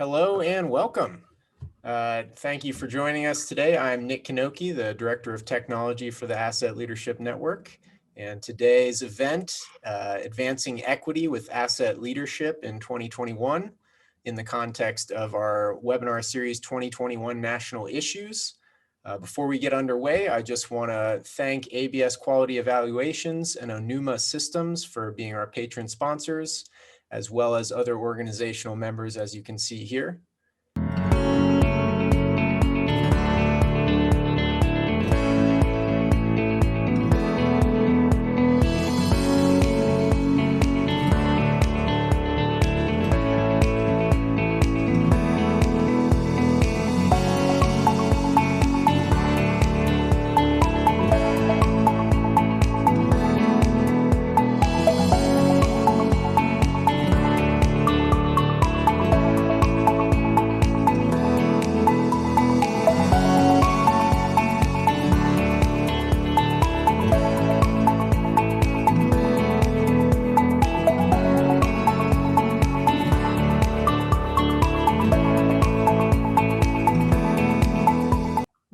Hello and welcome. Thank you for joining us today. I'm Nick Kanoki, the Director of Technology for the Asset Leadership Network. And today's event, Advancing Equity with Asset Leadership in 2021, in the context of our webinar series 2021 National Issues. Before we get underway, I just want to thank ABS Quality Evaluations and Onuma Systems for being our patron sponsors, as well as other organizational members, as you can see here.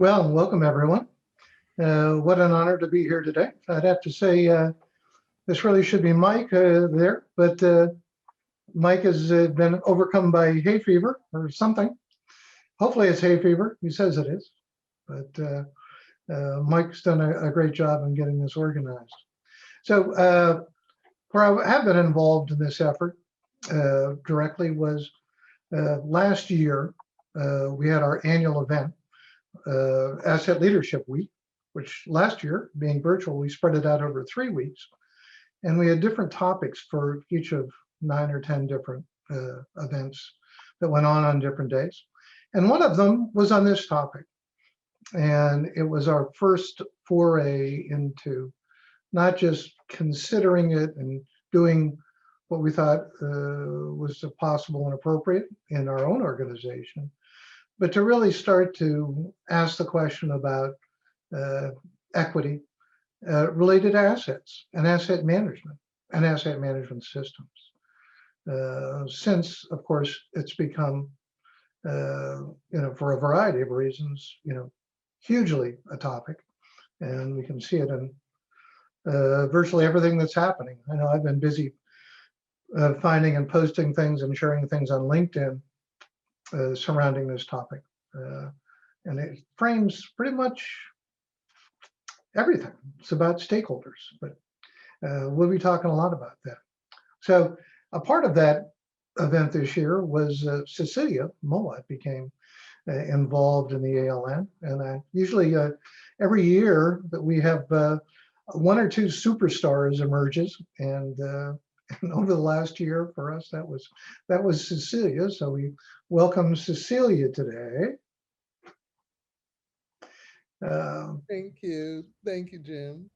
Well, welcome everyone. What an honor to be here today. I'd have to say this really should be Mike there, but Mike has been overcome by hay fever or something. Hopefully it's hay fever. He says it is, but Mike's done a great job in getting this organized. So where I have been involved in this effort directly was last year. We had our annual event, Asset Leadership Week, which last year, being virtual, we spread it out over 3 weeks. And we had different topics for each of 9 or 10 different events that went on different days. And one of them was on this topic. And it was our first foray into not just considering it and doing what we thought was possible and appropriate in our own organization, but to really start to ask the question about equity related to assets and asset management systems. Since, of course, it's become, for a variety of reasons, hugely a topic, and we can see it in virtually everything that's happening. I know I've been busy finding and posting things and sharing things on LinkedIn surrounding this topic, and it frames pretty much everything. It's about stakeholders, but we'll be talking a lot about that. So a part of that event this year was Cecilia Mowat became involved in the ALN, and usually every year that we have 1 or 2 superstars emerges, and over the last year for us, that was Cecilia. So we welcome Cecilia today. Thank you, Jim.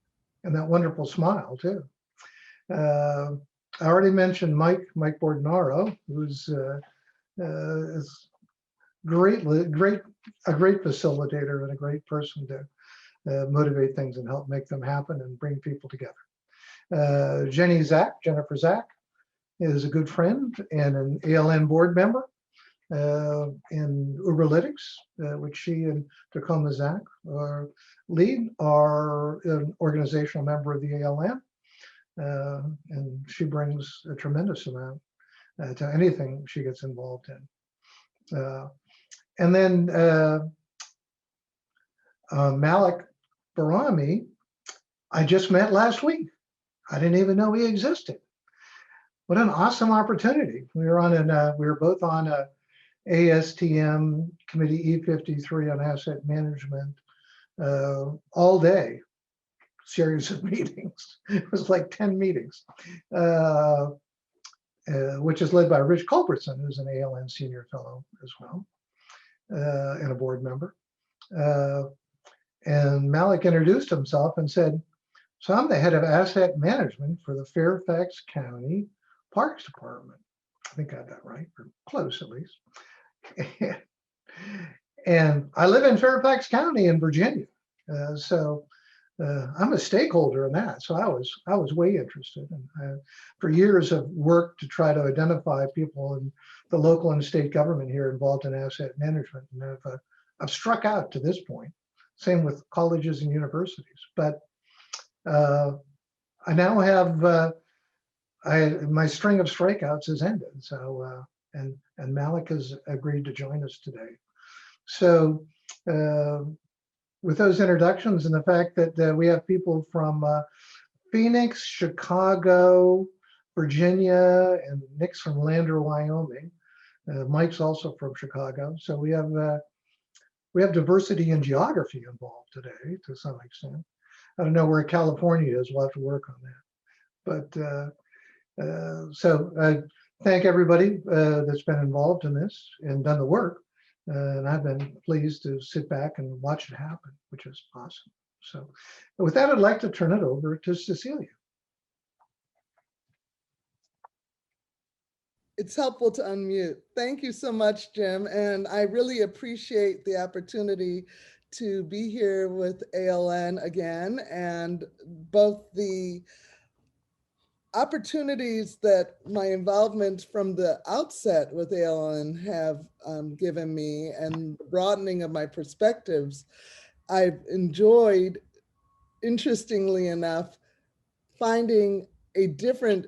And that wonderful smile too. I already mentioned Mike Bordenaro, who's is a great facilitator and a great person to motivate things and help make them happen and bring people together. Jennifer Zach is a good friend and an ALN board member in Uberlytics, which she and Tacoma Zach lead, are an organizational member of the ALN, and she brings a tremendous amount to anything she gets involved in. And then Malik Barami, I just met last week. I didn't even know he existed. What an awesome opportunity. We were both on a ASTM Committee E53 on asset management all day series of meetings. It was like 10 meetings, which is led by Rich Culbertson, who's an ALN senior fellow as well, and a board member. And Malik introduced himself and said, "So I'm the head of asset management for the Fairfax County Parks Department." I think I got that right, or close at least. And I live in Fairfax County in Virginia. So I'm a stakeholder in that, so I was way interested. And for years have worked to try to identify people in the local and state government here involved in asset management, and I've struck out to this point. Same with colleges and universities, but I now have my string of strikeouts has ended. So and Malik has agreed to join us today. So with those introductions and the fact that we have people from Phoenix, Chicago, Virginia, and Nick's from Lander, Wyoming. Mike's also from Chicago. So we have diversity in geography involved today to some extent. I don't know where California is. We'll have to work on that. But so I thank everybody that's been involved in this and done the work. And I've been pleased to sit back and watch it happen, which is awesome. So with that, I'd like to turn it over to Cecilia. It's helpful to unmute. Thank you so much, Jim. And I really appreciate the opportunity to be here with ALN again, and both the opportunities that my involvement from the outset with ALN have given me and the broadening of my perspectives. I've enjoyed, interestingly enough, finding a different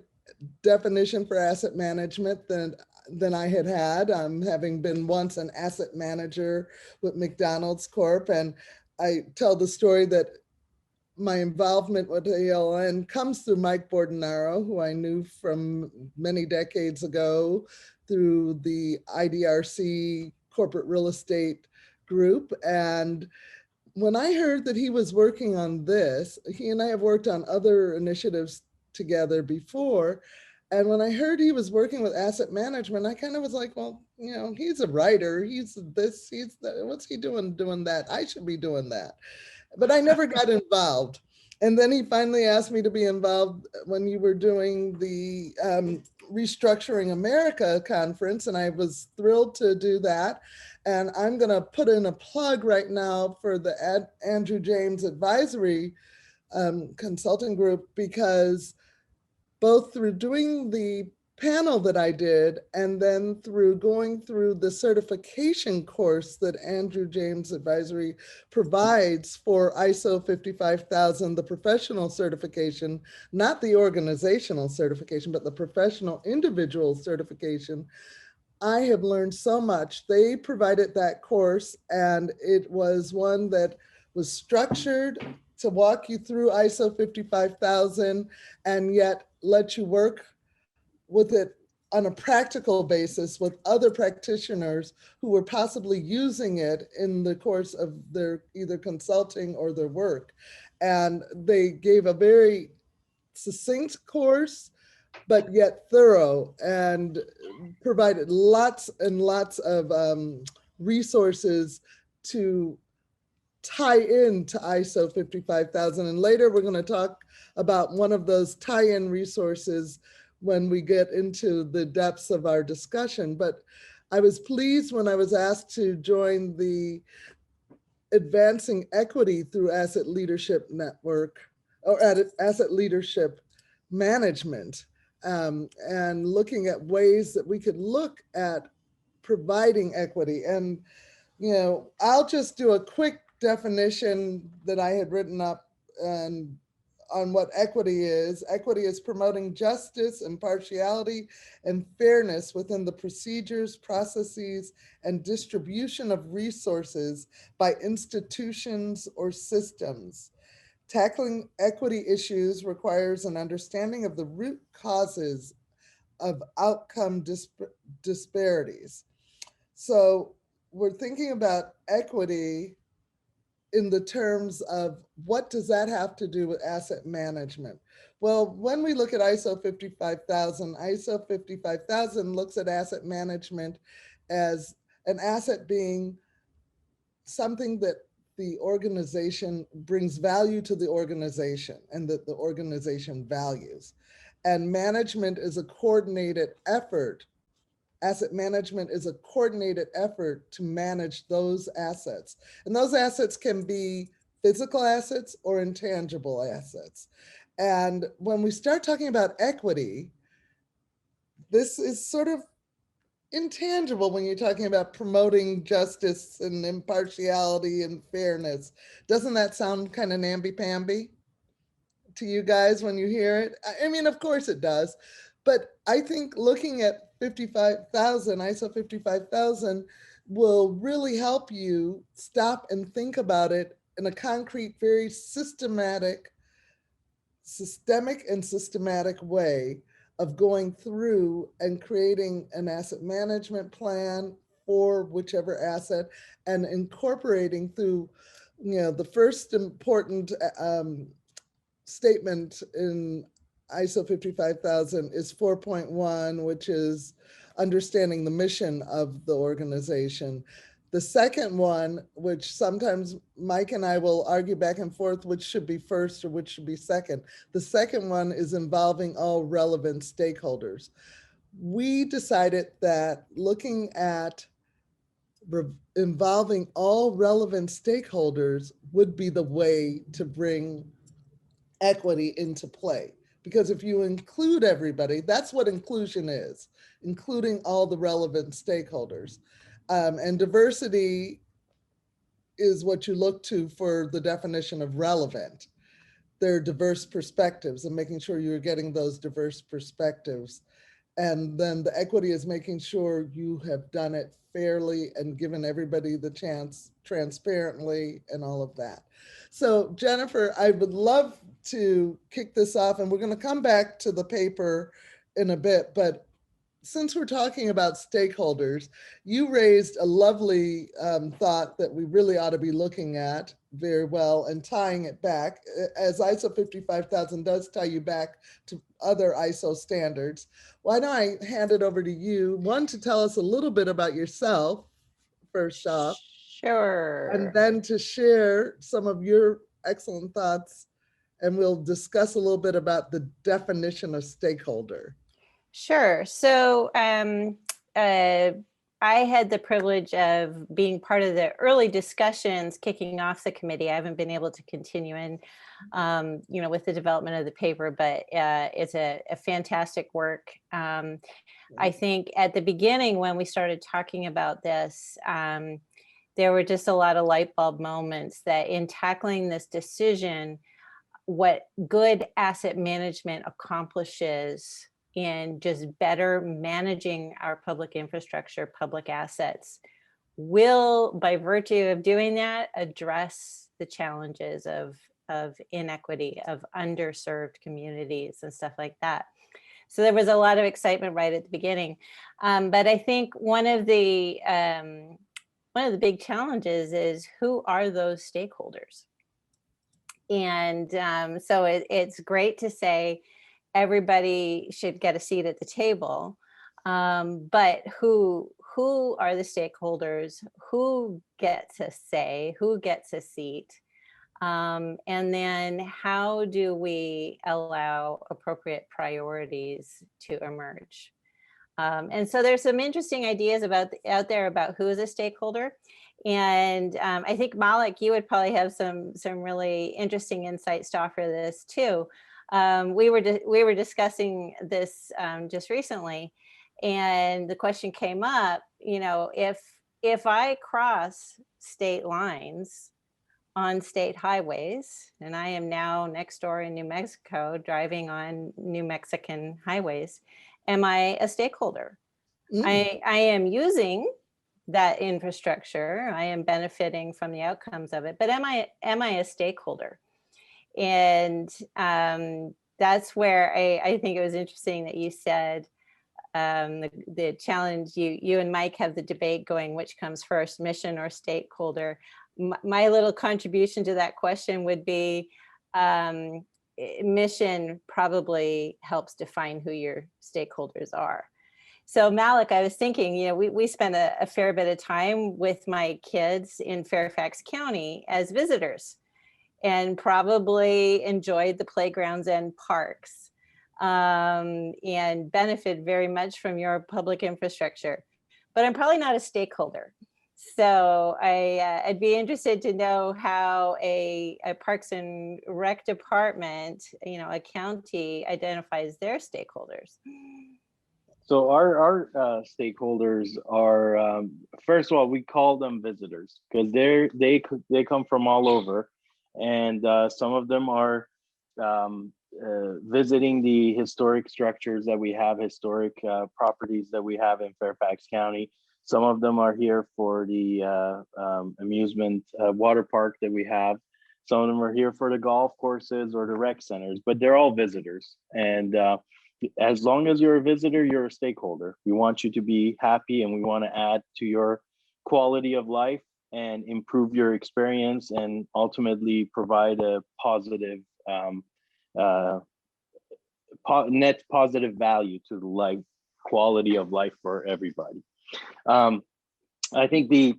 definition for asset management than I had having been once an asset manager with McDonald's Corp. And I tell the story that my involvement with ALN comes through Mike Bordenaro, who I knew from many decades ago through the IDRC corporate real estate group. And when I heard that he was working on this, he and I have worked on other initiatives together before. And when I heard he was working with asset management, I kind of was like, well, you know, he's a writer. He's this, he's that. What's he doing that? I should be doing that. But I never got involved. And then he finally asked me to be involved when you were doing the Restructuring America conference, and I was thrilled to do that. And I'm going to put in a plug right now for the Andrew James Advisory Consulting Group, because both through doing the panel that I did and then through going through the certification course that Andrew James Advisory provides for ISO 55000, the professional certification, not the organizational certification, but the professional individual certification, I have learned so much. They provided that course, and it was one that was structured to walk you through ISO 55000 and yet let you work with it on a practical basis with other practitioners who were possibly using it in the course of their either consulting or their work. And they gave a very succinct course, but yet thorough, and provided lots and lots of resources to tie in to ISO 55000. And later we're going to talk about one of those tie-in resources when we get into the depths of our discussion. But I was pleased when I was asked to join the Advancing Equity Through Asset Leadership Network, or Asset Leadership Management, and looking at ways that we could look at providing equity. And, you know, I'll just do a quick definition that I had written up and on what equity is. Equity is promoting justice, impartiality, and fairness within the procedures, processes, and distribution of resources by institutions or systems. Tackling equity issues requires an understanding of the root causes of outcome disparities. So we're thinking about equity in the terms of what does that have to do with asset management? Well, when we look at ISO 55000 looks at asset management as an asset being something that the organization brings value to the organization and that the organization values. And management is a coordinated effort. Asset management is a coordinated effort to manage those assets. And those assets can be physical assets or intangible assets. And when we start talking about equity, this is sort of intangible when you're talking about promoting justice and impartiality and fairness. Doesn't that sound kind of namby-pamby to you guys when you hear it? I mean, of course it does. But I think looking at 55,000, ISO 55,000 will really help you stop and think about it in a concrete, very systemic and systematic way of going through and creating an asset management plan for whichever asset and incorporating through, the first important statement in ISO 55,000 is 4.1, which is understanding the mission of the organization. The second one, which sometimes Mike and I will argue back and forth, which should be first or which should be second. The second one is involving all relevant stakeholders. We decided that looking at involving all relevant stakeholders would be the way to bring equity into play. Because if you include everybody, that's what inclusion is, including all the relevant stakeholders. And diversity is what you look to for the definition of relevant. There are diverse perspectives and making sure you're getting those diverse perspectives. And then the equity is making sure you have done it fairly and given everybody the chance transparently and all of that. So Jennifer, I would love to kick this off, and we're going to come back to the paper in a bit, but since we're talking about stakeholders, you raised a lovely thought that we really ought to be looking at very well and tying it back, as ISO 55,000 does tie you back to other ISO standards. Why don't I hand it over to you, one, to tell us a little bit about yourself, first off. Sure. And then to share some of your excellent thoughts, and we'll discuss a little bit about the definition of stakeholder. Sure. So I had the privilege of being part of the early discussions kicking off the committee. I haven't been able to continue in, with the development of the paper, but it's a fantastic work. I think at the beginning when we started talking about this, there were just a lot of light bulb moments that in tackling this decision, what good asset management accomplishes in just better managing our public infrastructure, public assets, will, by virtue of doing that, address the challenges of inequity, of underserved communities and stuff like that. So there was a lot of excitement right at the beginning. But I think one of the big challenges is, who are those stakeholders? And so it's great to say everybody should get a seat at the table, but who are the stakeholders? Who gets a say? Who gets a seat? And then how do we allow appropriate priorities to emerge? And so there's some interesting ideas out there about who is a stakeholder. And I think Malik, you would probably have some really interesting insights to offer this too. We were discussing this just recently, and the question came up, if I cross state lines on state highways, and I am now next door in New Mexico driving on New Mexican highways, am I a stakeholder? I am using that infrastructure. I am benefiting from the outcomes of it, but am I a stakeholder? And that's where I think it was interesting that you said the challenge, you and Mike have the debate going, which comes first, mission or stakeholder? My little contribution to that question would be, mission probably helps define who your stakeholders are. So Malik, I was thinking, we spent a fair bit of time with my kids in Fairfax County as visitors, and probably enjoyed the playgrounds and parks, and benefit very much from your public infrastructure. But I'm probably not a stakeholder. So I'd be interested to know how a Parks and Rec department, a county identifies their stakeholders. So our stakeholders are first of all, we call them visitors because they come from all over, and some of them are visiting the historic structures that we have, historic properties that we have in Fairfax County. Some of them are here for the amusement water park that we have. Some of them are here for the golf courses or the rec centers, but they're all visitors. And as long as you're a visitor, you're a stakeholder. We want you to be happy, and we want to add to your quality of life and improve your experience, and ultimately provide a positive net positive value to the life quality of life for everybody. I think the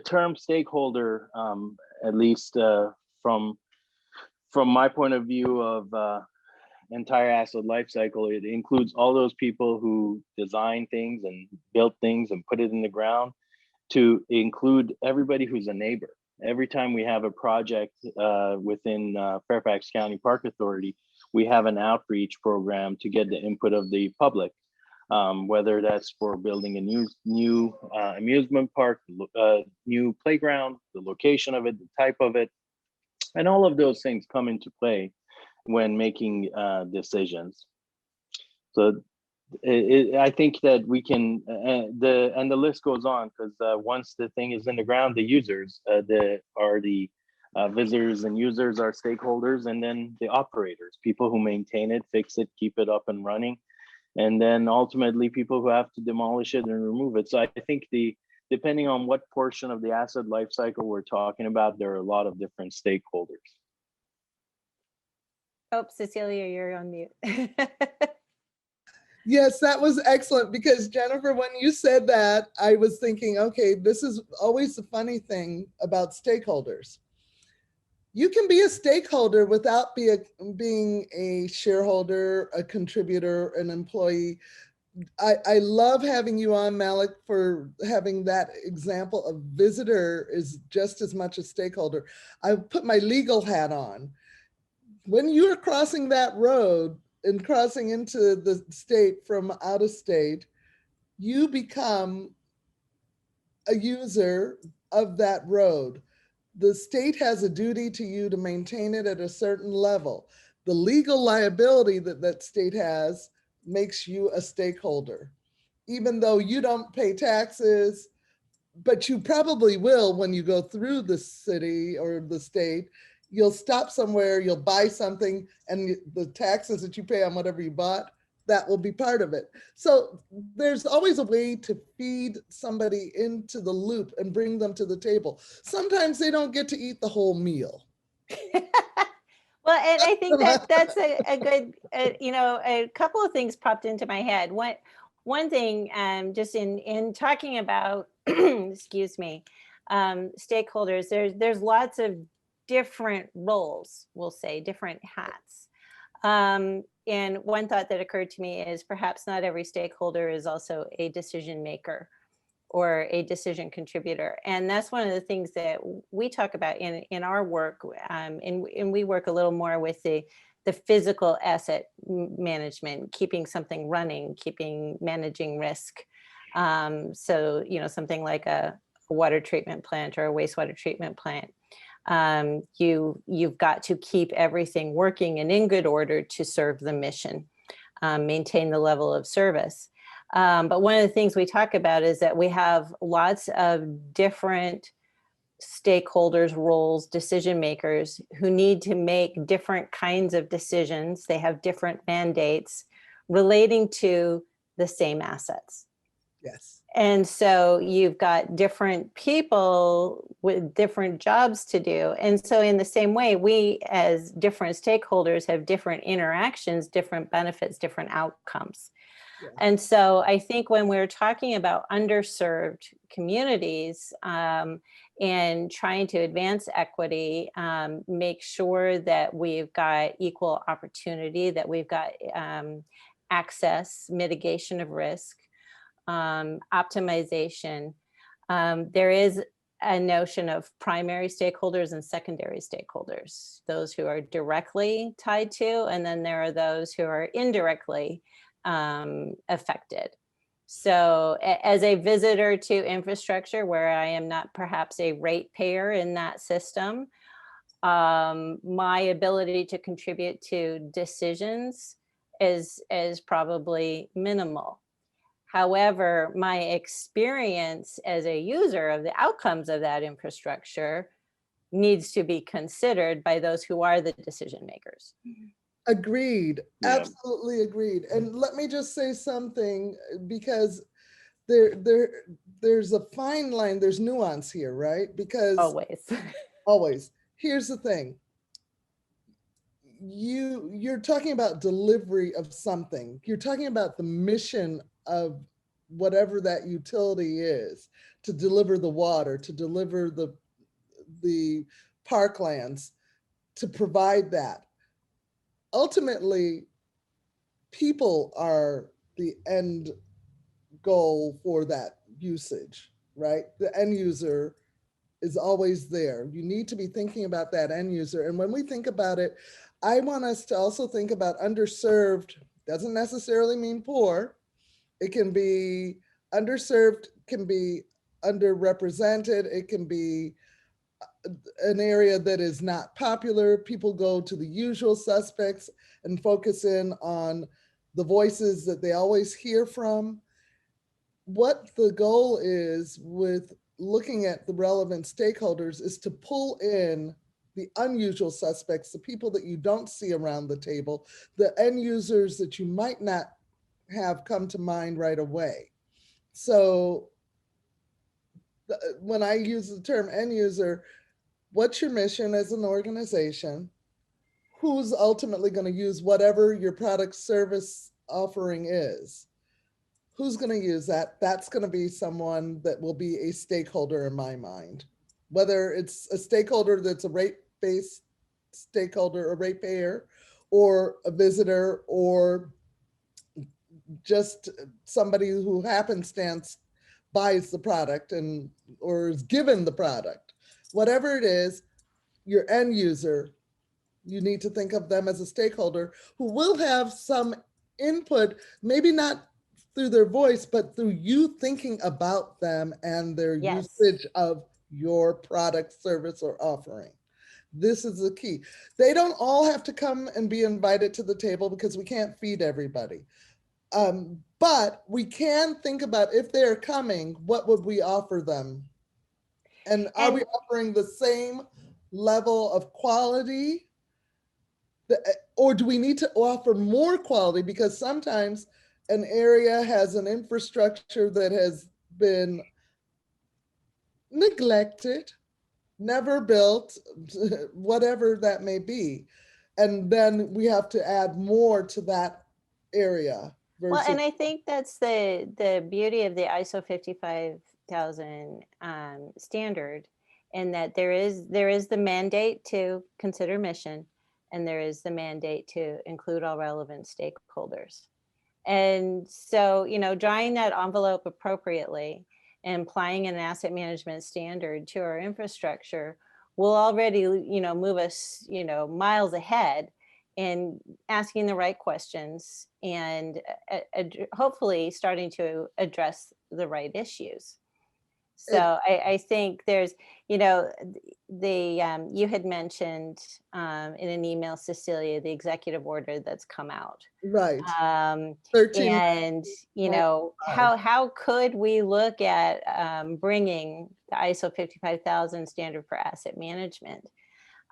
term stakeholder, at least from my point of view of entire asset life cycle, it includes all those people who design things and build things and put it in the ground, to include everybody who's a neighbor. Every time we have a project within Fairfax County Park Authority, we have an outreach program to get the input of the public, whether that's for building a new amusement park, new playground, the location of it, the type of it, and all of those things come into play when making decisions. So I think that we can, the list goes on, because once the thing is in the ground, the users the visitors and users are stakeholders, and then the operators, people who maintain it, fix it, keep it up and running, and then ultimately people who have to demolish it and remove it. So I think depending on what portion of the asset life cycle we're talking about, there are a lot of different stakeholders. Oh, Cecilia, you're on mute. Yes, that was excellent, because Jennifer, when you said that, I was thinking, okay, this is always the funny thing about stakeholders. You can be a stakeholder without being a shareholder, a contributor, an employee. I love having you on, Malik, for having that example of visitor is just as much a stakeholder. I put my legal hat on. When you are crossing that road and crossing into the state from out of state, you become a user of that road. The state has a duty to you to maintain it at a certain level. The legal liability that state has makes you a stakeholder, even though you don't pay taxes, but you probably will when you go through the city or the state. You'll stop somewhere, you'll buy something, and the taxes that you pay on whatever you bought, that will be part of it. So there's always a way to feed somebody into the loop and bring them to the table. Sometimes they don't get to eat the whole meal. Well, and I think that's a good, a couple of things popped into my head. One thing, just in talking about, excuse me, stakeholders, there's lots of different roles, we'll say, different hats. And one thought that occurred to me is perhaps not every stakeholder is also a decision maker or a decision contributor. And that's one of the things that we talk about in our work. And we work a little more with the physical asset management, keeping something running, managing risk. So, something like a water treatment plant or a wastewater treatment plant. You've got to keep everything working and in good order to serve the mission, maintain the level of service. But one of the things we talk about is that we have lots of different stakeholders, roles, decision makers who need to make different kinds of decisions. They have different mandates relating to the same assets. Yes. And so you've got different people with different jobs to do. And so in the same way, we as different stakeholders have different interactions, different benefits, different outcomes. Yeah. And so I think when we're talking about underserved communities and trying to advance equity, make sure that we've got equal opportunity, that we've got access, mitigation of risk, optimization, There is a notion of primary stakeholders and secondary stakeholders, those who are directly tied to, and then there are those who are indirectly affected. So as a visitor to infrastructure where I am not perhaps a ratepayer in that system, my ability to contribute to decisions is probably minimal. However, my experience as a user of the outcomes of that infrastructure needs to be considered by those who are the decision makers. Agreed. Yeah. Absolutely agreed. And let me just say something, because there's a fine line, there's nuance here, right? Because Always. Here's the thing. You're talking about delivery of something. You're talking about the mission of whatever that utility is, to deliver the water, to deliver the parklands, to provide that. Ultimately, people are the end goal for that usage, right? The end user is always there. You need to be thinking about that end user. And when we think about it, I want us to also think about underserved. Doesn't necessarily mean poor. It can be underserved, can be underrepresented, it can be an area that is not popular. People go to the usual suspects and focus in on the voices that they always hear from. What the goal is with looking at the relevant stakeholders is to pull in the unusual suspects, the people that you don't see around the table, the end users that you might not have come to mind right away. So when I use the term end user, what's your mission as an organization? Who's ultimately going to use whatever your product service offering is? Who's going to use that? That's going to be someone that will be a stakeholder in my mind. Whether it's a stakeholder that's a rate-based stakeholder, a ratepayer, or a visitor, or just somebody who happenstance buys the product and or is given the product. Whatever it is, your end user, you need to think of them as a stakeholder who will have some input, maybe not through their voice, but through you thinking about them and their usage of your product, service, or offering. This is the key. They don't all have to come and be invited to the table because we can't feed everybody. But we can think about, if they're coming, what would we offer them? And are we offering the same level of quality? Or do we need to offer more quality? Because sometimes an area has an infrastructure that has been neglected, never built, whatever that may be. And then we have to add more to that area. Well, and I think that's the beauty of the ISO 55000 standard, in that there is the mandate to consider mission, and there is the mandate to include all relevant stakeholders. And so, you know, drawing that envelope appropriately and applying an asset management standard to our infrastructure will already, you know, move us, you know, miles ahead in asking the right questions and hopefully starting to address the right issues. So I think there's, you know, you had mentioned in an email, Cecilia, the executive order that's come out. Right. 13. And, you know, how could we look at bringing the ISO 55000 standard for asset management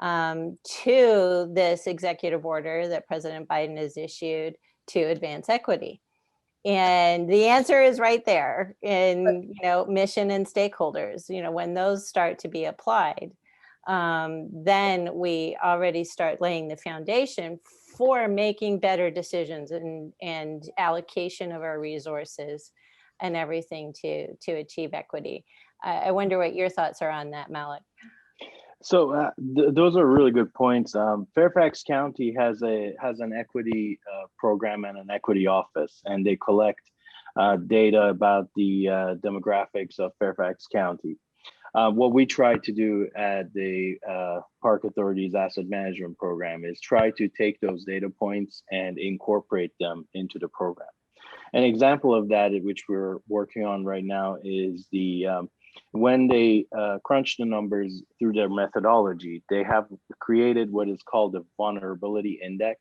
to this executive order that President Biden has issued to advance equity? And the answer is right there in, you know, mission and stakeholders. You know, when those start to be applied, then we already start laying the foundation for making better decisions and allocation of our resources and everything to achieve equity. I wonder what your thoughts are on that, Malik. So those are really good points. Fairfax County has an equity program and an equity office, and they collect data about the demographics of Fairfax County. What we try to do at the Park Authority's asset management program is try to take those data points and incorporate them into the program. An example of that, which we're working on right now, is the when they crunch the numbers through their methodology, they have created what is called a vulnerability index.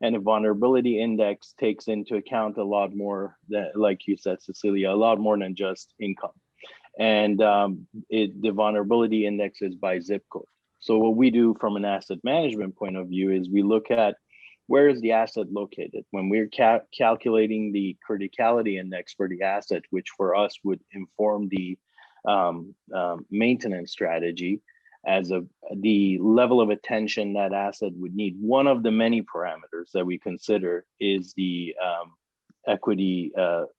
And a vulnerability index takes into account a lot more, that, like you said, Cecilia, a lot more than just income. And the vulnerability index is by zip code. So what we do from an asset management point of view is we look at where is the asset located. When we're calculating the criticality index for the asset, which for us would inform the maintenance strategy as the level of attention that asset would need. One of the many parameters that we consider is the equity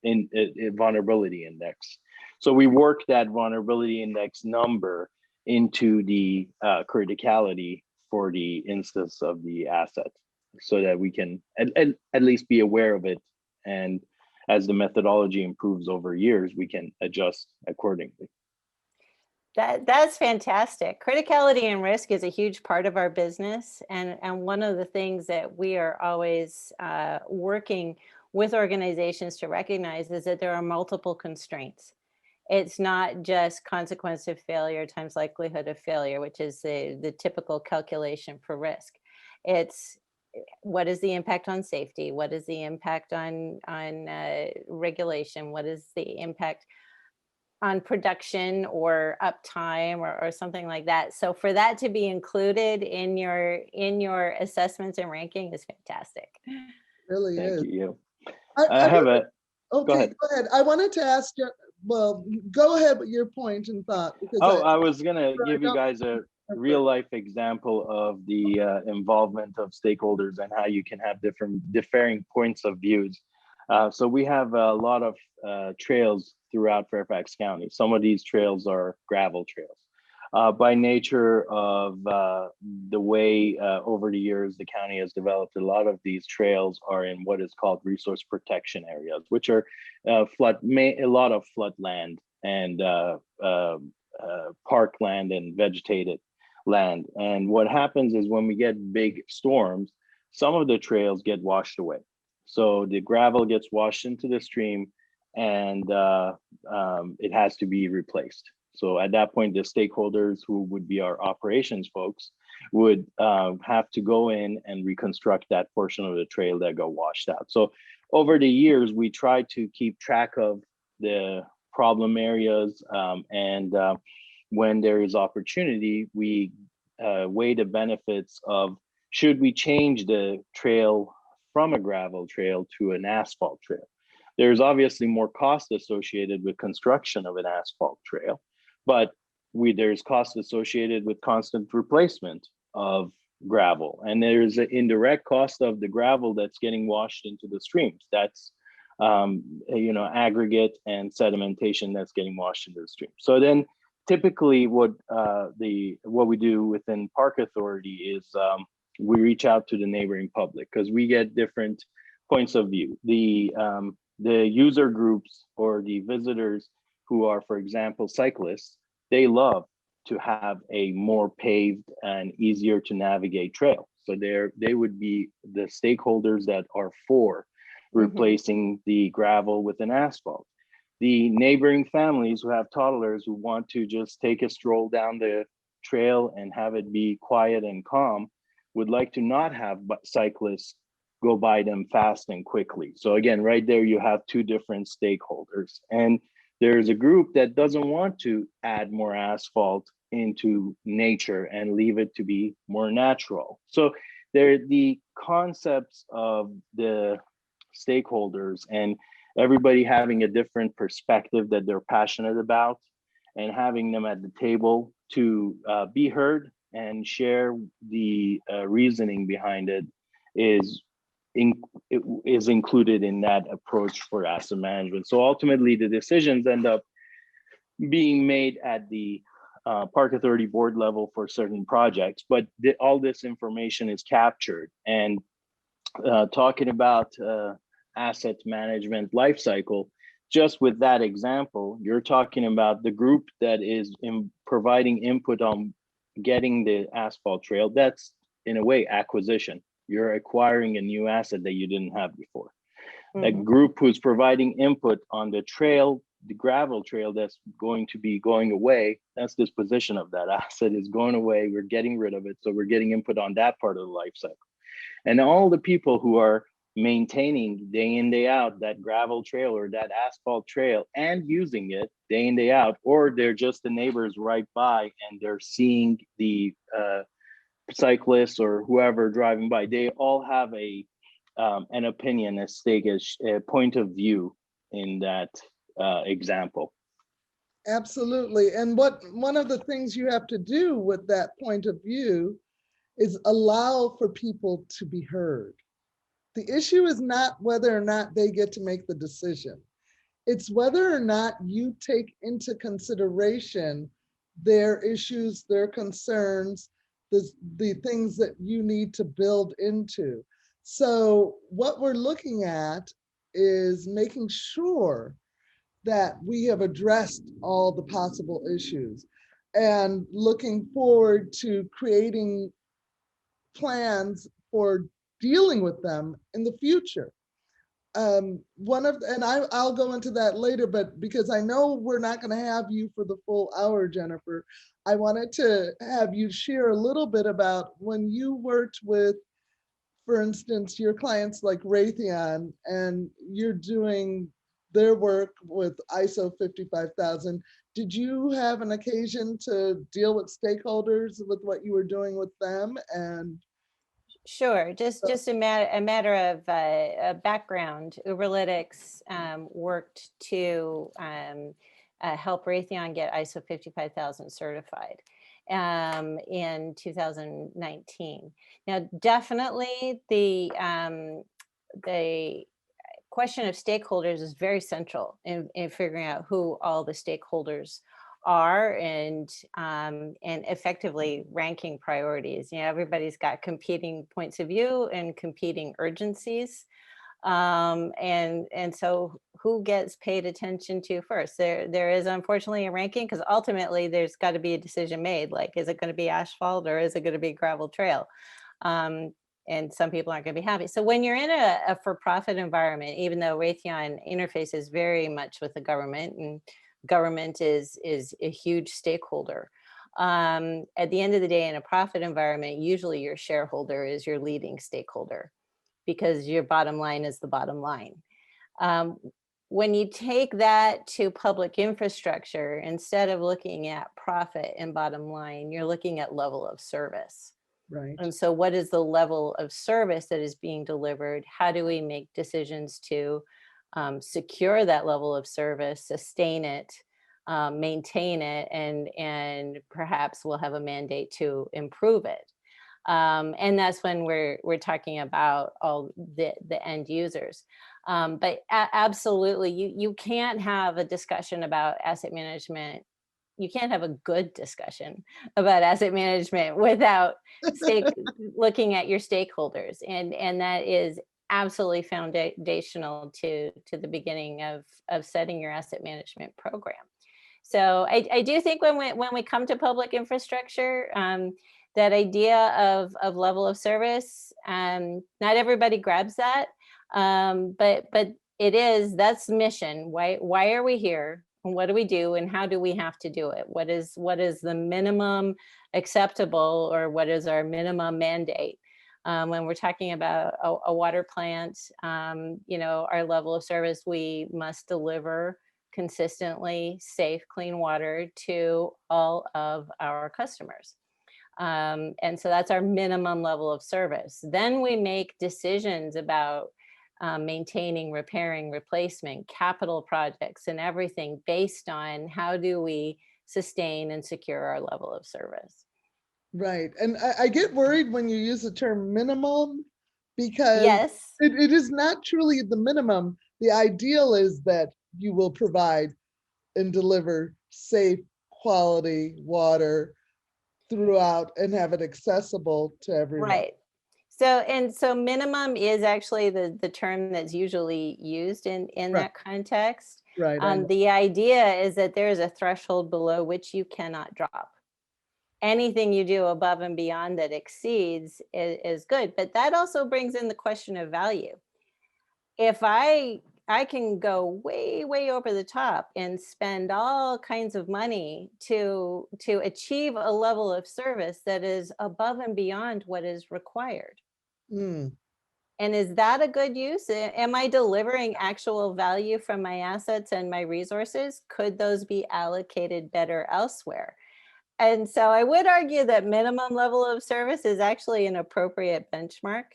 vulnerability index. So we work that vulnerability index number into the criticality for the instance of the asset, so that we can at least be aware of it. And as the methodology improves over years, we can adjust accordingly. That's fantastic. Criticality and risk is a huge part of our business. And one of the things that we are always working with organizations to recognize is that there are multiple constraints. It's not just consequence of failure times likelihood of failure, which is the typical calculation for risk. It's what is the impact on safety? What is the impact on regulation? What is the impact on production or uptime or something like that? So for that to be included in your assessments and ranking is fantastic. Really is. Thank you. I have wanted- a, Okay, ahead. go ahead. I wanted to ask you, well, go ahead with your point and thought. Because I was gonna give you guys a real life example of the involvement of stakeholders and how you can have differing points of views. So we have a lot of trails throughout Fairfax County. Some of these trails are gravel trails. By nature of the way over the years the county has developed, a lot of these trails are in what is called resource protection areas, which are a lot of flood land and parkland and vegetated land. And what happens is when we get big storms, some of the trails get washed away. So the gravel gets washed into the stream and it has to be replaced. So at that point, the stakeholders, who would be our operations folks, would have to go in and reconstruct that portion of the trail that got washed out. So over the years, we try to keep track of the problem areas, and when there is opportunity, we weigh the benefits of, should we change the trail from a gravel trail to an asphalt trail? There's obviously more cost associated with construction of an asphalt trail, but there's cost associated with constant replacement of gravel. And there's an indirect cost of the gravel that's getting washed into the streams. That's aggregate and sedimentation that's getting washed into the stream. So then typically what we do within Park Authority is we reach out to the neighboring public, because we get different points of view. The user groups or the visitors who are, for example, cyclists, they love to have a more paved and easier to navigate trail. So they would be the stakeholders that are for replacing the gravel with an asphalt. The neighboring families who have toddlers who want to just take a stroll down the trail and have it be quiet and calm would like to not have cyclists go by them fast and quickly. So again, right there, you have two different stakeholders. And there's a group that doesn't want to add more asphalt into nature and leave it to be more natural. So the concepts of the stakeholders and everybody having a different perspective that they're passionate about, and having them at the table to be heard and share the reasoning behind it is included in that approach for asset management. So ultimately, the decisions end up being made at the Park Authority board level for certain projects, but all this information is captured. And talking about asset management life cycle. Just with that example, you're talking about the group that is providing input on getting the asphalt trail. That's in a way acquisition. You're acquiring a new asset that you didn't have before. A group who's providing input on the trail, the gravel trail that's going to be going away, that's disposition of that asset is going away. We're getting rid of it. So we're getting input on that part of the life cycle. And all the people who are maintaining day in, day out that gravel trail or that asphalt trail and using it day in, day out, or they're just the neighbors right by and they're seeing the cyclists or whoever driving by, they all have an opinion, a stake, a point of view in that example. Absolutely. And one of the things you have to do with that point of view is allow for people to be heard. The issue is not whether or not they get to make the decision. It's whether or not you take into consideration their issues, their concerns, the things that you need to build into. So what we're looking at is making sure that we have addressed all the possible issues and looking forward to creating plans for dealing with them in the future. I'll go into that later, but because I know we're not going to have you for the full hour, Jennifer, I wanted to have you share a little bit about when you worked with, for instance, your clients like Raytheon, and you're doing their work with ISO 55000. Did you have an occasion to deal with stakeholders with what you were doing with them? And Sure. Just a matter of background. Uberlytics worked to help Raytheon get ISO 55000 certified in 2019. Now, definitely the question of stakeholders is very central in figuring out who all the stakeholders are and effectively ranking priorities. You know, everybody's got competing points of view and competing urgencies. And so who gets paid attention to first? There is unfortunately a ranking, because ultimately there's got to be a decision made. Like, is it going to be asphalt or is it going to be gravel trail? And some people aren't going to be happy. So when you're in a for-profit environment, even though Raytheon interfaces very much with the government, and government is a huge stakeholder, at the end of the day, in a profit environment, usually your shareholder is your leading stakeholder, because your bottom line is the bottom line. When you take that to public infrastructure, instead of looking at profit and bottom line, you're looking at level of service. right. And so what is the level of service that is being delivered? How do we make decisions to secure that level of service, sustain it, maintain it, and perhaps we'll have a mandate to improve it. And that's when we're talking about all the end users. But absolutely, you can't have a discussion about asset management. You can't have a good discussion about asset management without looking at your stakeholders. And that is absolutely foundational to the beginning of setting your asset management program. So I do think when we come to public infrastructure, that idea of level of service, not everybody grabs that, but that's the mission. Why are we here? And what do we do? And how do we have to do it? What is the minimum acceptable, or what is our minimum mandate? When we're talking about a water plant, our level of service, we must deliver consistently safe, clean water to all of our customers. And so that's our minimum level of service. Then we make decisions about maintaining, repairing, replacement, capital projects, and everything based on how do we sustain and secure our level of service. Right. And I get worried when you use the term minimum, because Yes. it is not truly the minimum. The ideal is that you will provide and deliver safe, quality water throughout and have it accessible to everyone. Right. So minimum is actually the term that's usually used in Right. that context. Right. I know. The idea is that there is a threshold below which you cannot drop. Anything you do above and beyond that exceeds is good, but that also brings in the question of value. If I can go way over the top and spend all kinds of money to achieve a level of service that is above and beyond what is required. Mm. And is that a good use? Am I delivering actual value from my assets and my resources? Could those be allocated better elsewhere? And so I would argue that minimum level of service is actually an appropriate benchmark,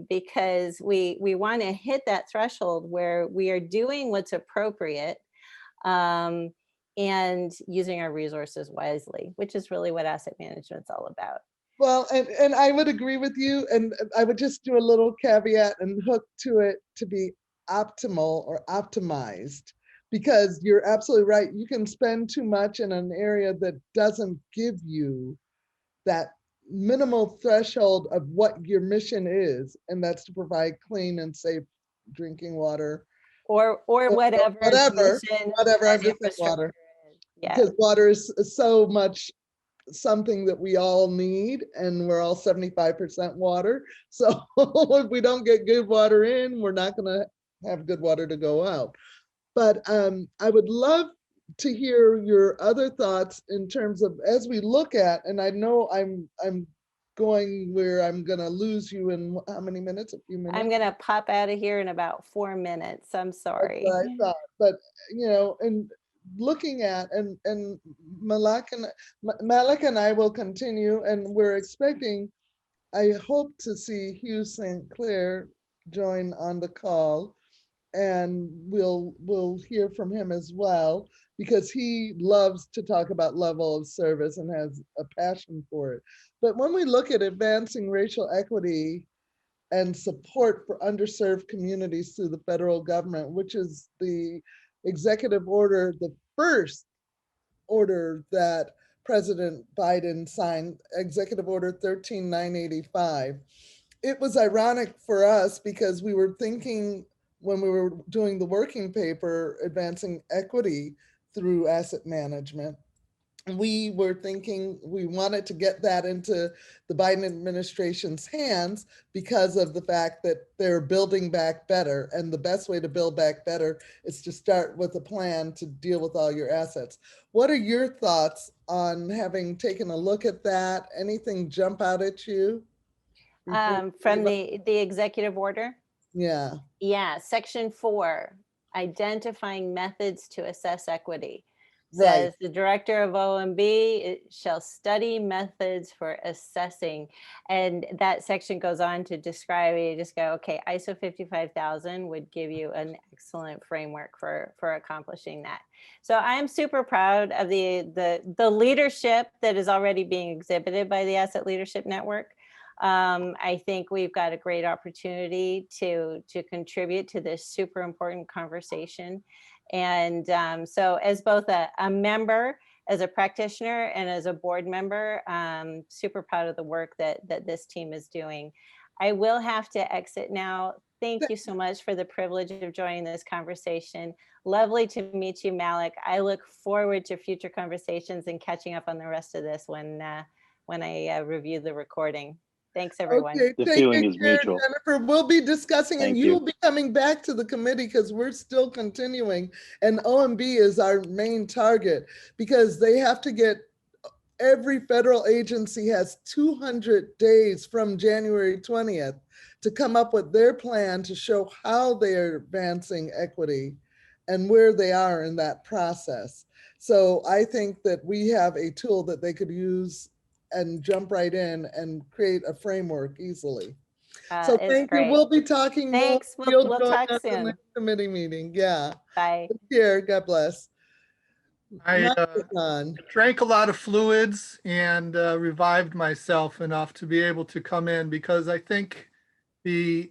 because we want to hit that threshold where we are doing what's appropriate, and using our resources wisely, which is really what asset management's all about. Well, and I would agree with you, and I would just do a little caveat and hook to it to be optimal or optimized, because you're absolutely right. You can spend too much in an area that doesn't give you that minimal threshold of what your mission is, and that's to provide clean and safe drinking water. Or whatever Whatever, mission whatever, I'm that just saying water. infrastructure is. Yeah. Because water is so much something that we all need, and we're all 75% water. So if we don't get good water in, we're not going to have good water to go out. But I would love to hear your other thoughts in terms of, as we look at, and I know I'm going where I'm going to lose you in how many minutes? A few minutes. I'm going to pop out of here in about 4 minutes. I'm sorry. That's what I thought. But you know, and looking at, and Malik and I will continue, and we're expecting, I hope to see Hugh St. Clair join on the call, and we'll hear from him as well, because he loves to talk about level of service and has a passion for it. But when we look at advancing racial equity and support for underserved communities through the federal government, which is the executive order, the first order that President Biden signed, Executive Order 13985. It was ironic for us because we were thinking, when we were doing the working paper, advancing equity through asset management, we were thinking we wanted to get that into the Biden administration's hands because of the fact that they're building back better. And the best way to build back better is to start with a plan to deal with all your assets. What are your thoughts on having taken a look at that? Anything jump out at you? From the executive order? Yeah. Yeah, section 4, identifying methods to assess equity. Right. Says the director of OMB shall study methods for assessing. And that section goes on to describe it. You just go, okay, ISO 55000 would give you an excellent framework for accomplishing that. So I'm super proud of the leadership that is already being exhibited by the Asset Leadership Network. I think we've got a great opportunity to contribute to this super important conversation. And so as both a member, as a practitioner, and as a board member, super proud of the work that this team is doing. I will have to exit now. Thank you so much for the privilege of joining this conversation. Lovely to meet you, Malik. I look forward to future conversations and catching up on the rest of this when I review the recording. Thanks, everyone. Okay, The take feeling good is care, mutual. Jennifer. We'll be discussing, and Thank you you. will be coming back to the committee because we're still continuing. And OMB is our main target because they have to get, every federal agency has 200 days from January 20th to come up with their plan to show how they're advancing equity and where they are in that process. So I think that we have a tool that they could use and jump right in and create a framework easily. So It's thank great. you. We'll be talking Thanks. more. You'll We'll join talk us in soon. the committee meeting. Yeah. Bye. Take care. God bless. I Mike is on. drank a lot of fluids and revived myself enough to be able to come in, because I think the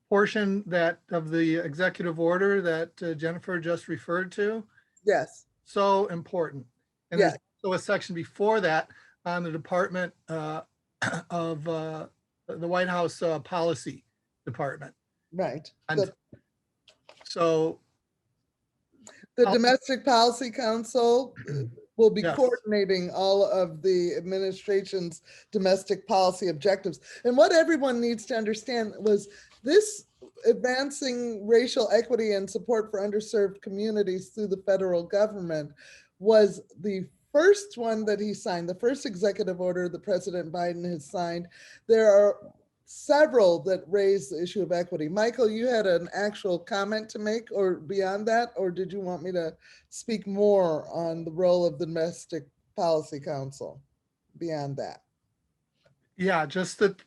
portion of the executive order that Jennifer just referred to, Yes. so important. And Yes. there's also a section before that on the Department of the White House Policy Department. Right. And so, The Domestic Policy Council will be yes. coordinating all of the administration's domestic policy objectives. And what everyone needs to understand was this advancing racial equity and support for underserved communities through the federal government was the first one that he signed, the first executive order that President Biden has signed. There are several that raise the issue of equity. Michael, you had an actual comment to make or beyond that, or did you want me to speak more on the role of the Domestic Policy Council beyond that? Yeah, just that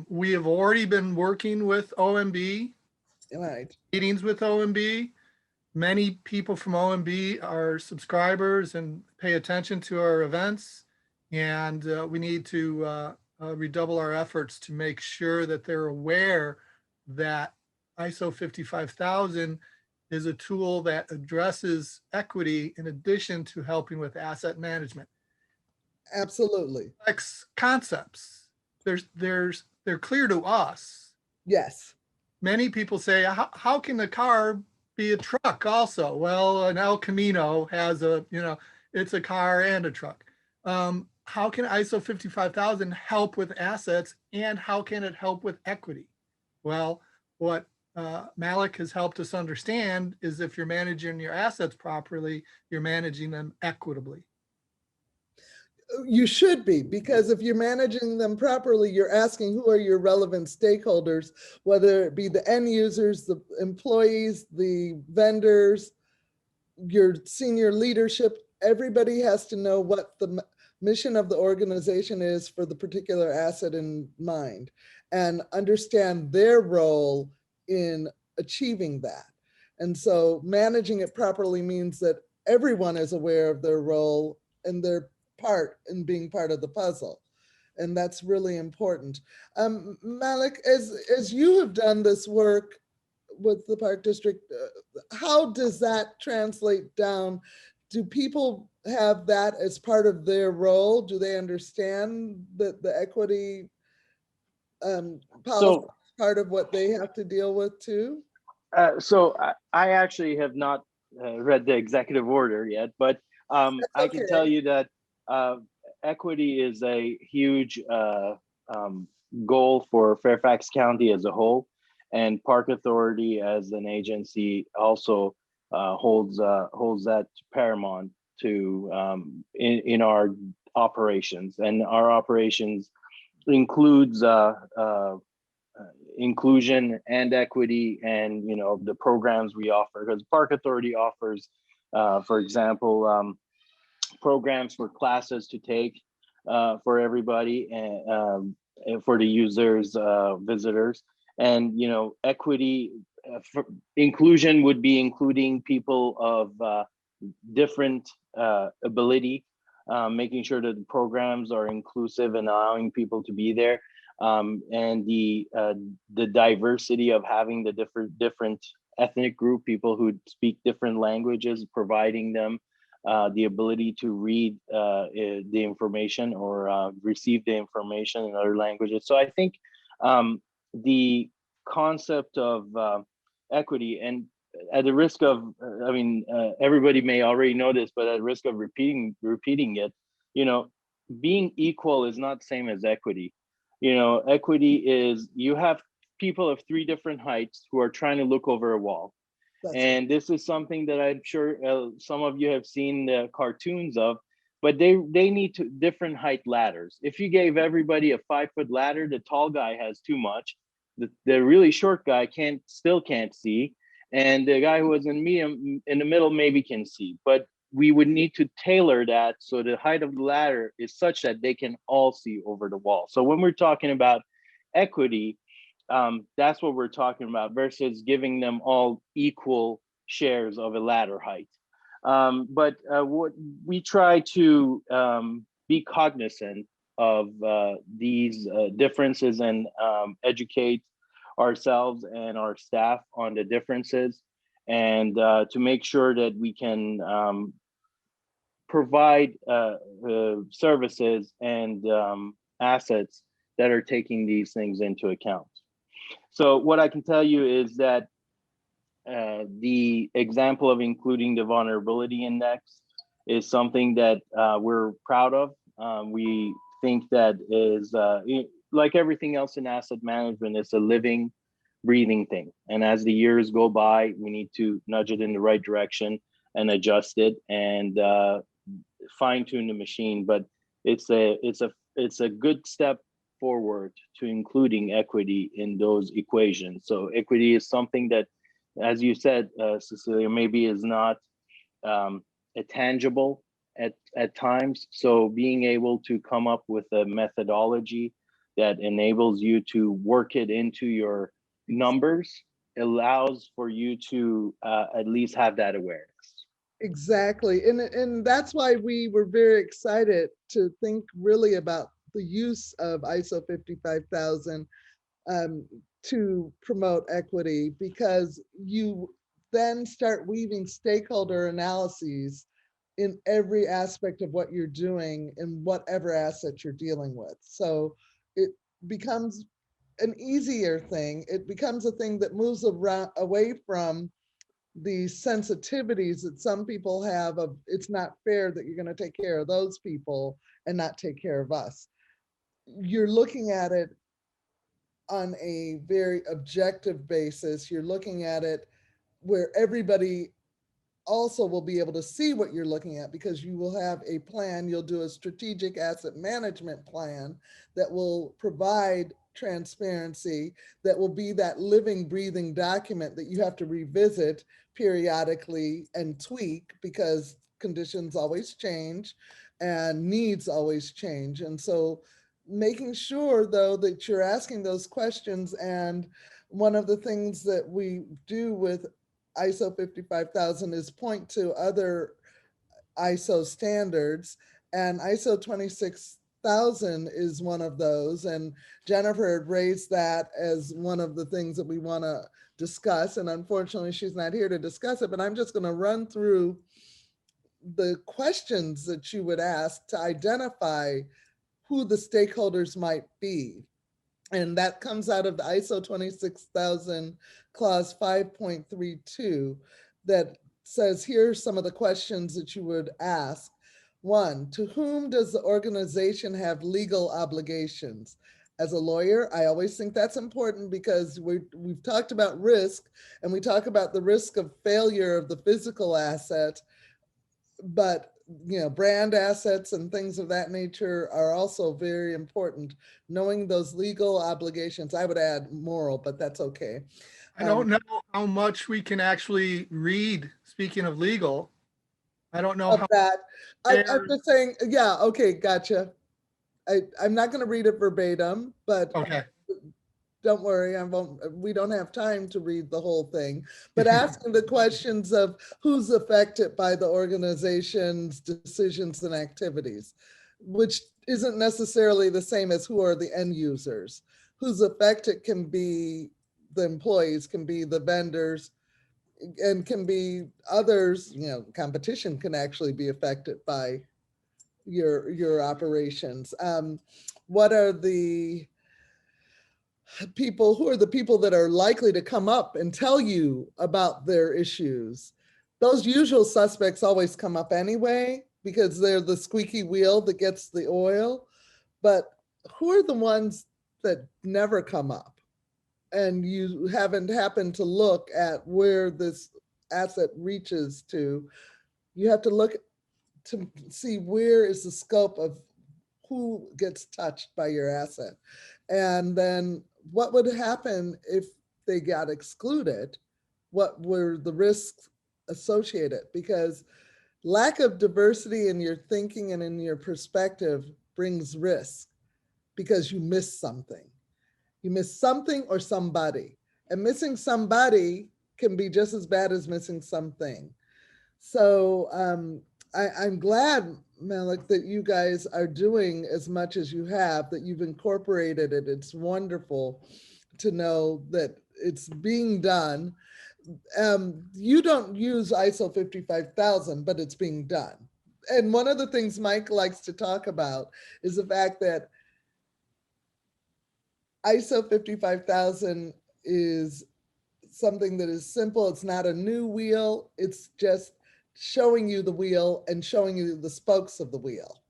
we have already been working with OMB, Right. meetings with OMB. Many people from OMB are subscribers and pay attention to our events. And we need to redouble our efforts to make sure that they're aware that ISO 55000 is a tool that addresses equity in addition to helping with asset management. Absolutely. Concepts, they're clear to us. Yes. Many people say, how can a car be a truck also? Well, an El Camino has it's a car and a truck. How can ISO 55000 help with assets, and how can it help with equity? Well, what Malik has helped us understand is if you're managing your assets properly, you're managing them equitably. You should be, because if you're managing them properly, you're asking who are your relevant stakeholders, whether it be the end users, the employees, the vendors, your senior leadership. Everybody has to know what the mission of the organization is for the particular asset in mind and understand their role in achieving that. And so managing it properly means that everyone is aware of their role and their part in being part of the puzzle. And that's really important. Malik, as you have done this work with the Park District, how does that translate down? Do people have that as part of their role? Do they understand that the equity policy is part of what they have to deal with too? So I actually have not read the executive order yet, but I can tell you that equity is a huge goal for Fairfax County as a whole, and Park Authority as an agency also holds that paramount to in our operations, and our operations includes inclusion and equity, and the programs we offer, because Park Authority offers, for example, programs for classes to take for everybody and for the users, visitors, and equity, inclusion would be including people of different ability, making sure that the programs are inclusive and allowing people to be there, and the diversity of having the different ethnic group, people who speak different languages, providing them the ability to read the information or receive the information in other languages. So I think the concept of equity, and at the risk of, everybody may already know this, but at the risk of repeating it, being equal is not the same as equity. Equity is, you have people of 3 different heights who are trying to look over a wall. And this is something that I'm sure some of you have seen the cartoons of, but they need different height ladders. If you gave everybody a 5-foot ladder, the tall guy has too much. The really short guy still can't see. And the guy who was in the middle maybe can see. But we would need to tailor that so the height of the ladder is such that they can all see over the wall. So when we're talking about equity, that's what we're talking about, versus giving them all equal shares of a ladder height. But what we try to be cognizant of these differences and educate ourselves and our staff on the differences, and to make sure that we can provide services and assets that are taking these things into account. So what I can tell you is that the example of including the vulnerability index is something that we're proud of. We think that is, like everything else in asset management, it's a living, breathing thing. And as the years go by, we need to nudge it in the right direction and adjust it and fine tune the machine. But it's a good step forward to including equity in those equations. So equity is something that, as you said, Cecilia, maybe is not a tangible at times. So being able to come up with a methodology that enables you to work it into your numbers allows for you to at least have that awareness. Exactly. And that's why we were very excited to think really about the use of ISO 55000 to promote equity, because you then start weaving stakeholder analyses in every aspect of what you're doing in whatever asset you're dealing with. So it becomes an easier thing. It becomes a thing that moves around away from the sensitivities that some people have of it's not fair that you're going to take care of those people and not take care of us. You're looking at it on a very objective basis. You're looking at it where everybody also will be able to see what you're looking at, because you will have a plan. You'll do a strategic asset management plan that will provide transparency, that will be that living, breathing document that you have to revisit periodically and tweak, because conditions always change and needs always change. And so making sure though that you're asking those questions. And one of the things that we do with ISO 55000 is point to other ISO standards, and ISO 26000 is one of those. And Jennifer had raised that as one of the things that we want to discuss. And unfortunately, she's not here to discuss it, but I'm just going to run through the questions that you would ask to identify who the stakeholders might be. And that comes out of the ISO 26000 clause 5.32 that says, here's some of the questions that you would ask. 1, to whom does the organization have legal obligations? As a lawyer, I always think that's important, because we've talked about risk, and we talk about the risk of failure of the physical asset, but brand assets and things of that nature are also very important. Knowing those legal obligations, I would add moral, but that's okay. I don't know how much we can actually read, speaking of legal. I don't know Of how. that, I'm just saying, yeah, okay, gotcha. I'm not going to read it verbatim, but Okay. don't worry, we don't have time to read the whole thing, but asking the questions of who's affected by the organization's decisions and activities, which isn't necessarily the same as who are the end users. Who's affected can be the employees, can be the vendors, and can be others. Competition can actually be affected by your operations. What are the people, who are the people that are likely to come up and tell you about their issues? Those usual suspects always come up anyway, because they're the squeaky wheel that gets the oil. But who are the ones that never come up and you haven't happened to look at where this asset reaches to? You have to look to see where is the scope of who gets touched by your asset. And then what would happen if they got excluded? What were the risks associated? Because lack of diversity in your thinking and in your perspective brings risk, because you miss something. You miss something or somebody. And missing somebody can be just as bad as missing something. So I'm glad, Malik, that you guys are doing as much as you have, that you've incorporated it. It's wonderful to know that it's being done. You don't use ISO 55000, but it's being done. And one of the things Mike likes to talk about is the fact that ISO 55000 is something that is simple. It's not a new wheel. It's just showing you the wheel and showing you the spokes of the wheel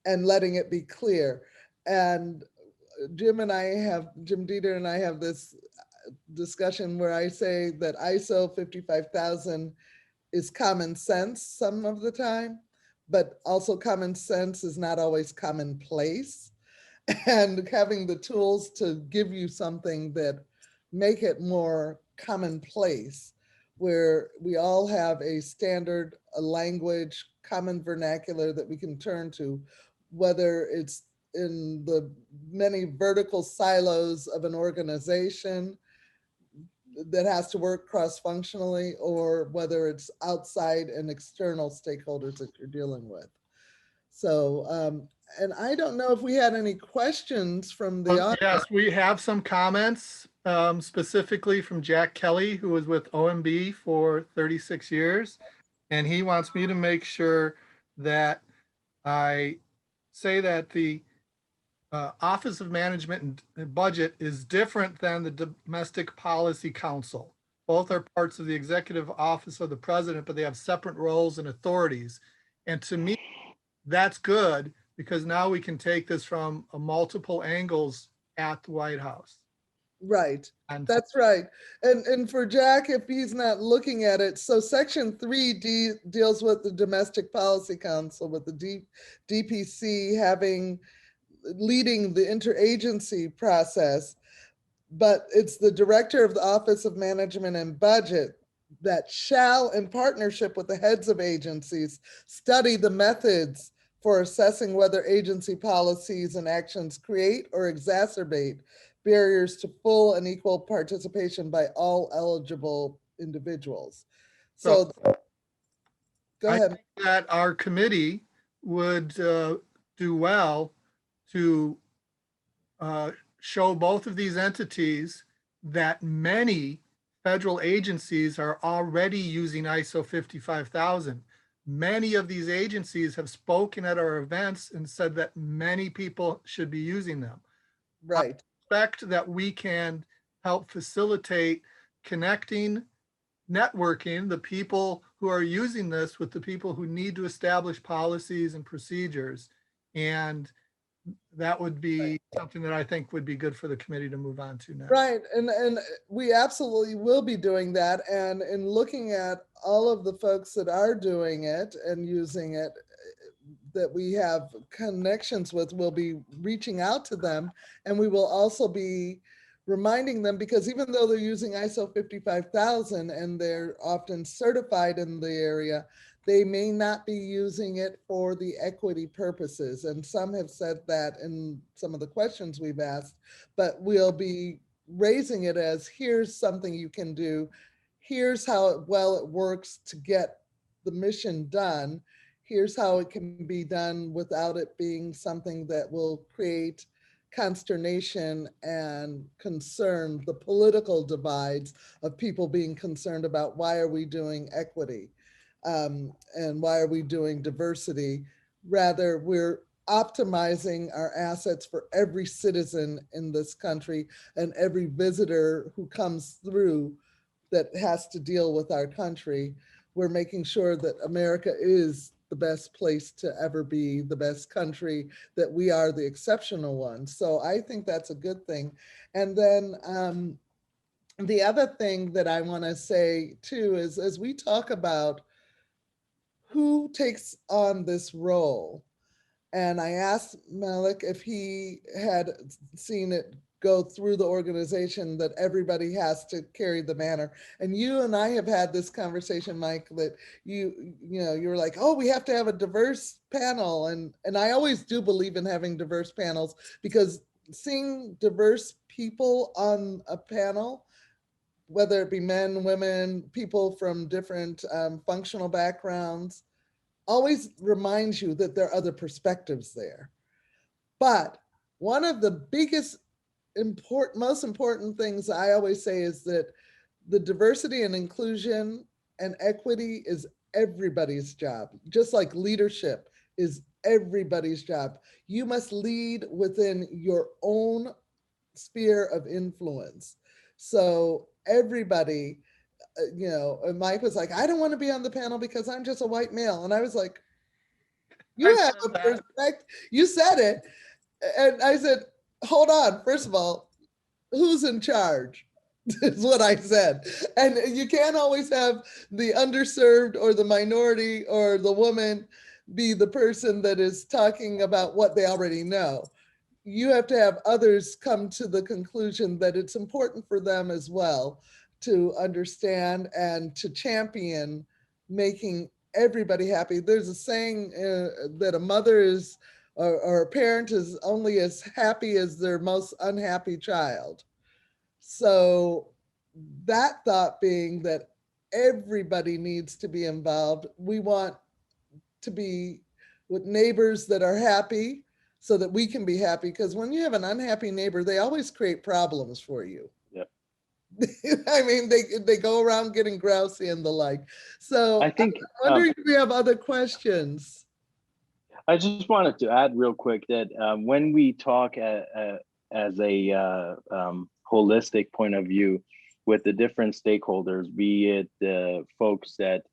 and letting it be clear. And Jim Dieter and I have this discussion where I say that ISO 55000 is common sense some of the time, but also common sense is not always commonplace. And having the tools to give you something that make it more commonplace, where we all have a standard, a language, common vernacular that we can turn to, whether it's in the many vertical silos of an organization that has to work cross-functionally, or whether it's outside and external stakeholders that you're dealing with. So, and I don't know if we had any questions from the audience. Yes, we have some comments, specifically from Jack Kelly, who was with OMB for 36 years. And he wants me to make sure that I say that the Office of Management and Budget is different than the Domestic Policy Council. Both are parts of the executive office of the president, but they have separate roles and authorities. And to me, that's good, because now we can take this from multiple angles at the White House. Right, And that's right. And for Jack, if he's not looking at it, so Section 3 deals with the Domestic Policy Council, with the DPC leading the interagency process, but it's the director of the Office of Management and Budget that shall, in partnership with the heads of agencies, study the methods for assessing whether agency policies and actions create or exacerbate barriers to full and equal participation by all eligible individuals. So go I ahead. think that our committee would do well to show both of these entities that many federal agencies are already using ISO 55000. Many of these agencies have spoken at our events and said that many people should be using them. Right. I expect that we can help facilitate connecting, networking the people who are using this with the people who need to establish policies and procedures. And that would be something that I think would be good for the committee to move on to next. Right, and we absolutely will be doing that. And in looking at all of the folks that are doing it and using it, that we have connections with, we'll be reaching out to them, and we will also be reminding them, because even though they're using ISO 55000 and they're often certified in the area, they may not be using it for the equity purposes. And some have said that in some of the questions we've asked, but we'll be raising it as, here's something you can do. Here's how well it works to get the mission done. Here's how it can be done without it being something that will create consternation and concern, the political divides of people being concerned about, why are we doing equity? And why are we doing diversity? Rather, we're optimizing our assets for every citizen in this country and every visitor who comes through that has to deal with our country. We're making sure that America is the best place to ever be, the best country, that we are the exceptional ones. So I think that's a good thing. And then the other thing that I want to say too is, as we talk about who takes on this role, and I asked Malik if he had seen it go through the organization, that everybody has to carry the banner. And you and I have had this conversation, Mike, that you were like, oh, we have to have a diverse panel. And I always do believe in having diverse panels, because seeing diverse people on a panel, whether it be men, women, people from different functional backgrounds, always reminds you that there are other perspectives there. But one of the biggest, most important things I always say is that the diversity and inclusion and equity is everybody's job, just like leadership is everybody's job. You must lead within your own sphere of influence. So everybody, and Mike was like, I don't want to be on the panel because I'm just a white male. And I was like, you I have said a that. perspective. You said it. And I said, hold on. First of all, who's in charge? Is what I said. And you can't always have the underserved or the minority or the woman be the person that is talking about what they already know. You have to have others come to the conclusion that it's important for them as well to understand and to champion making everybody happy. There's a saying that a mother is or a parent is only as happy as their most unhappy child. So that thought being that everybody needs to be involved. We want to be with neighbors that are happy so that we can be happy. Because when you have an unhappy neighbor, they always create problems for you. Yep. I mean, they go around getting grousy and the like. So I think I wonder if we have other questions. I just wanted to add real quick that when we talk as a holistic point of view with the different stakeholders, be it the folks that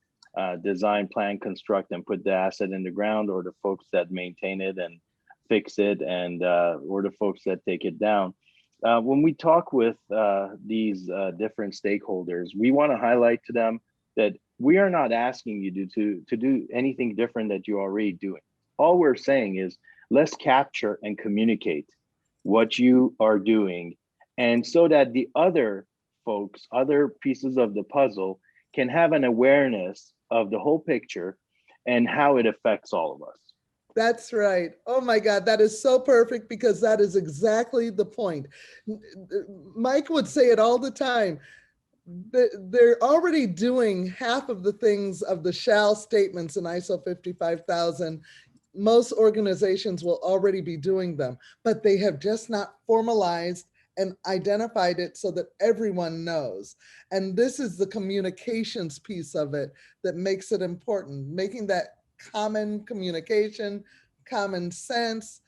design, plan, construct, and put the asset in the ground, or the folks that maintain it and fix it, and or the folks that take it down. When we talk with these different stakeholders, we want to highlight to them that we are not asking you to do anything different that you're already doing. All we're saying is let's capture and communicate what you are doing, and so that the other folks, other pieces of the puzzle can have an awareness of the whole picture and how it affects all of us. That's right. Oh my God, that is so perfect because that is exactly the point. Mike would say it all the time. They're already doing half of the things of the shall statements in ISO 55000. Most organizations will already be doing them, but they have just not formalized and identified it so that everyone knows. And this is the communications piece of it that makes it important, making that common communication, common sense,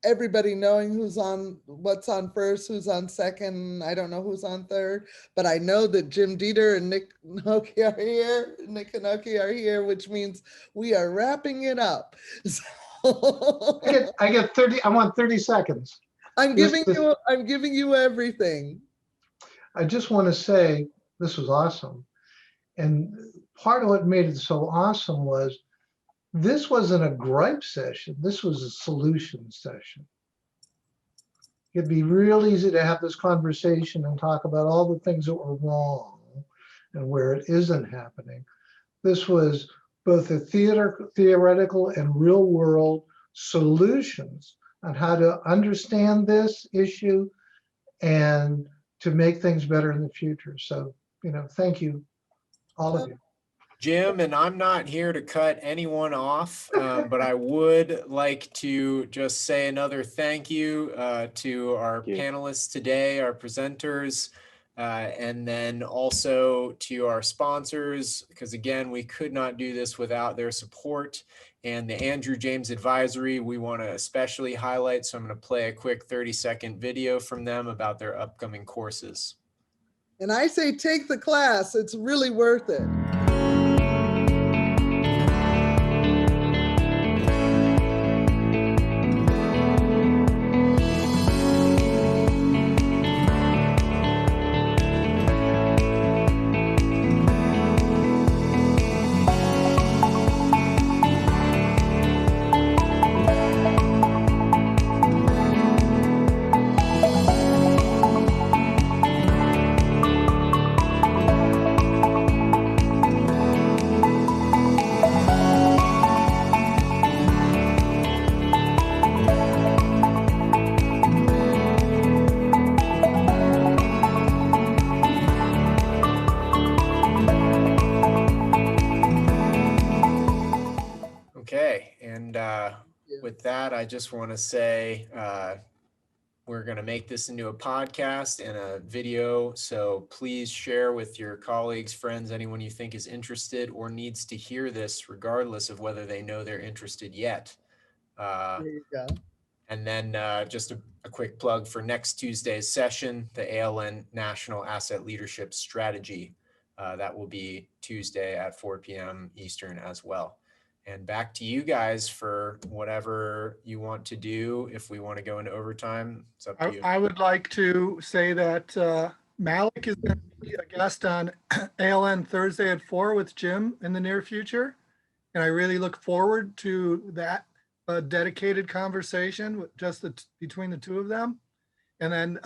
everybody knowing who's on, what's on first, who's on second. I don't know who's on third, but I know that Jim Dieter and Nick Kanoki are here. Nick Kanoki are here, which means we are wrapping it up. So I get 30, I want 30 seconds. I'm giving you everything. I just want to say this was awesome. And part of what made it so awesome was this wasn't a gripe session. This was a solution session. It'd be real easy to have this conversation and talk about all the things that were wrong and where it isn't happening. This was both a theoretical and real world solutions on how to understand this issue and to make things better in the future. So, thank you, all of you. Jim, and I'm not here to cut anyone off, but I would like to just say another thank you to our panelists today, our presenters, and then also to our sponsors, because again, we could not do this without their support. And the Andrew James Advisory, we want to especially highlight, so I'm going to play a quick 30-second video from them about their upcoming courses. And I say take the class, it's really worth it. Okay, and with that, I just want to say we're going to make this into a podcast and a video, so please share with your colleagues, friends, anyone you think is interested or needs to hear this, regardless of whether they know they're interested yet. There you go. And then just a quick plug for next Tuesday's session, the ALN National Asset Leadership Strategy. That will be Tuesday at 4 p.m. Eastern as well. And back to you guys for whatever you want to do. If we want to go into overtime, it's up to you. I would like to say that Malik is going to be a guest on ALN Thursday at 4 with Jim in the near future. And I really look forward to that dedicated conversation with just between the two of them. And then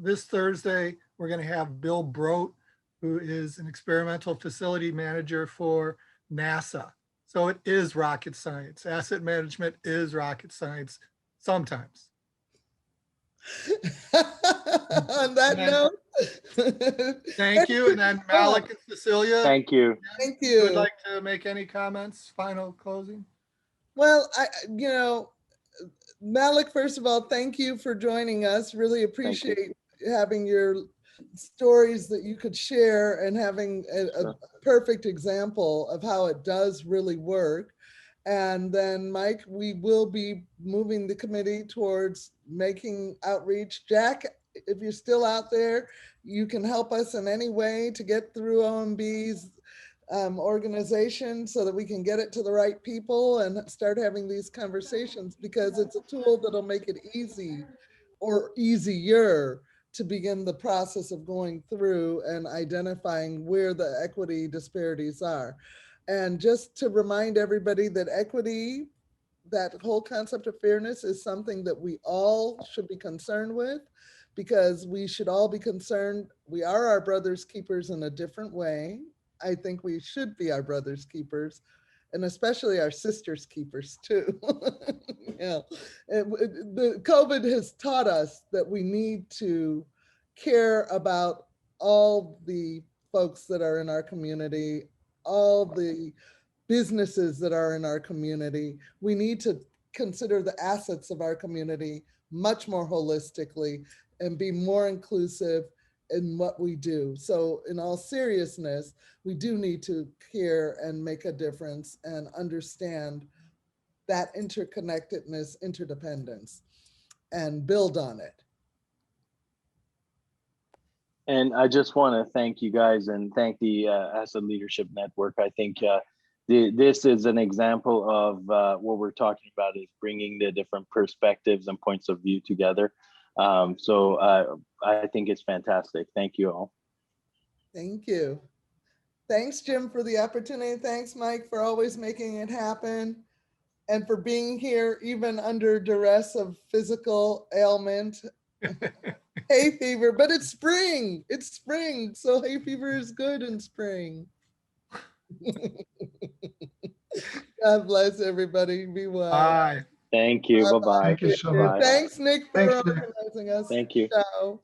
this Thursday, we're going to have Bill Brote, who is an experimental facility manager for NASA. So it is rocket science. Asset management is rocket science sometimes. On that note. Thank you. And then Malik and Cecilia. Thank you. Thank Would you. like to make any comments, final closing? Well, Malik, first of all, thank you for joining us. Really appreciate having your stories that you could share and having a perfect example of how it does really work. And then Mike, we will be moving the committee towards making outreach. Jack, if you're still out there, you can help us in any way to get through OMB's organization so that we can get it to the right people and start having these conversations, because it's a tool that'll make it easy or easier to begin the process of going through and identifying where the equity disparities are. And just to remind everybody that equity, that whole concept of fairness, is something that we all should be concerned with, because we should all be concerned. We are our brother's keepers in a different way. I think we should be our brother's keepers, and especially our sisters' keepers too. Yeah, the COVID has taught us that we need to care about all the folks that are in our community, all the businesses that are in our community. We need to consider the assets of our community much more holistically and be more inclusive in what we do. So in all seriousness, we do need to care and make a difference and understand that interconnectedness, interdependence, and build on it. And I just want to thank you guys and thank the Asset Leadership Network. I think this is an example of what we're talking about, is bringing the different perspectives and points of view together. So I think it's fantastic. Thank you all. Thank you. Thanks, Jim, for the opportunity. Thanks, Mike, for always making it happen and for being here even under duress of physical ailment. Hay fever, but it's spring. It's spring. So hay fever is good in spring. God bless everybody. Be well. Bye. Thank you. Bye-bye. Thank you so much. Thanks, Nick, for Thanks, Nick. organizing us. Thank you. Ciao.